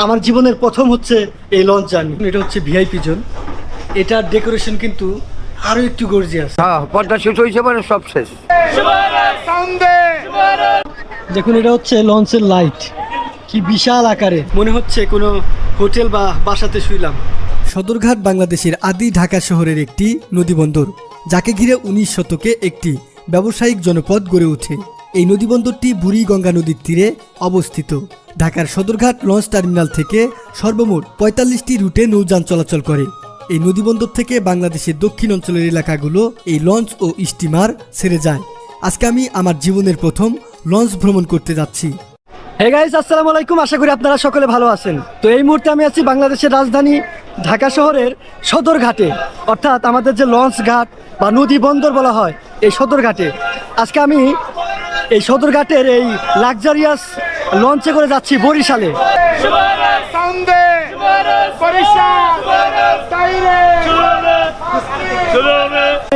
আমার জীবনের প্রথম হচ্ছে এই লঞ্চ জার্নি। এটা হচ্ছে ভিআইপি জোন। এটার ডেকোরেশন কিন্তু আরো একটু গর্জিয়াস। হ্যাঁ, পর্দা শেষ হয়েছে মানে সব শেষ। দেখুন, এটা হচ্ছে লঞ্চের লাইট, কি বিশাল আকারে, মনে হচ্ছে কোনো হোটেল বা বাসাতে শুইলাম। সদরঘাট বাংলাদেশের আদি ঢাকা শহরের একটি নদীবন্দর, যাকে ঘিরে 19 শতকে একটি ব্যবসায়িক জনপদ গড়ে ওঠে। এই নদীবন্দরটি বুড়িগঙ্গা নদীর তীরে অবস্থিত। ঢাকার সদরঘাট লঞ্চ টার্মিনাল থেকে সর্বমোট 45টি রুটে নৌযান চলাচল করে। এই নদীবন্দর থেকে বাংলাদেশের দক্ষিণ অঞ্চলের এলাকাগুলো এই লঞ্চ ও স্টিমার ছেড়ে যায়। আজকে আমি আমার জীবনের প্রথম লঞ্চ ভ্রমণ করতে যাচ্ছি। হে গাইস, আসসালামু আলাইকুম। আশা করি আপনারা সকলে ভালো আছেন। তো এই মুহূর্তে আমি আছি বাংলাদেশের রাজধানী ঢাকা শহরের সদরঘাটে, অর্থাৎ আমাদের যে লঞ্চ ঘাট বা নদী বন্দর বলা হয় এই সদরঘাটে। আজকে আমি এই সদরঘাটের এই লাক্সারিয়াস লঞ্চে করে যাচ্ছি বরিশালে।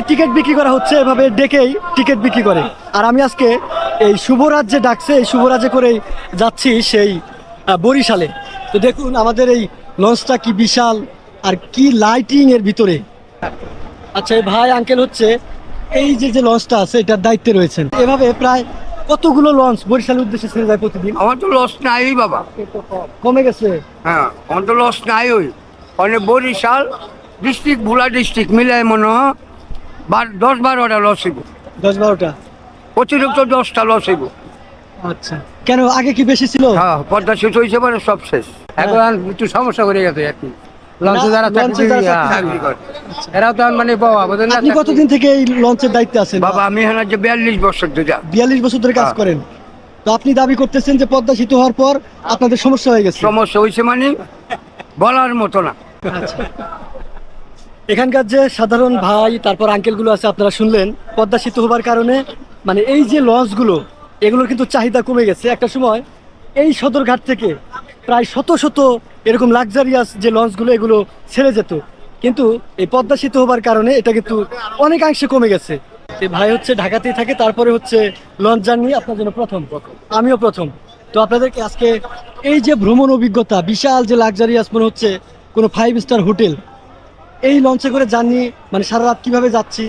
টিকিট বিক্রি করা হচ্ছে, এভাবে ডেকেই টিকিট বিক্রি করে। আর আমি আজকে এই শুভরাজ যে ডাকছে, এই শুভরাজে করেই যাচ্ছি সেই বরিশালে। তো দেখুন আমাদের এই লঞ্চটা কি বিশাল আর কি লাইটিং এর ভিতরে। আচ্ছা, এই ভাই আঙ্কেল হচ্ছে এই যে লঞ্চটা আছে এটার দায়িত্বে রয়েছেন। এভাবে প্রায় কতগুলো লঞ্চ বরিশালের উদ্দেশ্যে ছেড়ে যায় প্রতিদিন? আমার তো লস নাই বাবা, কমে গেছে। হ্যাঁ, আমার তো লস নাই। ওই মানে বরিশাল ডিস্ট্রিক্ট, ভোলা ডিস্ট্রিক্ট মিলে মনে হয় 10-12টা লস হইব। 10-12টা অতিরিক্ত 10টা লস হইব। আচ্ছা, কেন আগে কি বেশি ছিল? হ্যাঁ, পর্দা শেষ হয়েছে মানে সব শেষ। এখন একটু সমস্যা করে গেছে আর কি। লঞ্চে যারা চাকরি করে এরা তো মানে আপনি কতদিন থেকে এই লঞ্চের দায়িত্বে আছেন? বাবা, আমি এখানে যে 42 বছর ধরে। 42 বছর ধরে কাজ করেন। তো আপনি দাবি করতেছেন যে পদ্মা সেতু হওয়ার পর আপনাদের সমস্যা হয়ে গেছে? সমস্যা হয়েছে মানে বলার মতো না। আচ্ছা, এখানকার যে সাধারণ ভাই তারপর আঙ্কেলগুলো আছে, আপনারা শুনলেন পদ্মা সেতু হবার কারণে মানে এই যে লঞ্চগুলো এগুলোর কিন্তু চাহিদা কমে গেছে। একটা সময় এই সদরঘাট থেকে প্রায় শত এরকম লাক্সারিয়াস যে লঞ্চগুলো এগুলো ছেড়ে যেত, কিন্তু এই পদ্মা সেতু হবার কারণে এটা কিন্তু অনেকাংশে কমে গেছে। এই ভাই হচ্ছে ঢাকাতেই থাকে, তারপরে হচ্ছে লঞ্চ জার্নি আপনার জন্য প্রথম, আমিও প্রথম। তো আপনাদেরকে আজকে এই যে ভ্রমণ অভিজ্ঞতা, বিশাল যে লাক্সারিয়াস মনে হচ্ছে কোনো 5 স্টার হোটেল, এই লঞ্চে করে জার্নি মানে সারা রাত কীভাবে যাচ্ছি,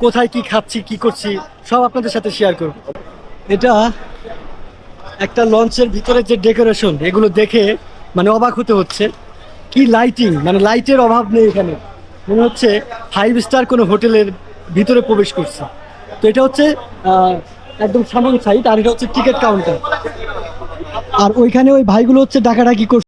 কোথায় কি খাচ্ছি, কি করছি, সব আপনাদের সাথে শেয়ার করব। এটা একটা লঞ্চের ভিতরে যে ডেকোরেশন, এগুলো দেখে মানে অবাক হতে হচ্ছে। কি লাইটিং, মানে লাইটের অভাব নেই এখানে, মনে হচ্ছে 5 স্টার কোনো হোটেলের ভিতরে প্রবেশ করছে। তো এটা হচ্ছে একদম সামন সাইড, আর এটা হচ্ছে টিকিট কাউন্টার। আর ওইখানে ওই ভাইগুলো হচ্ছে ডাকাডাকি করছে।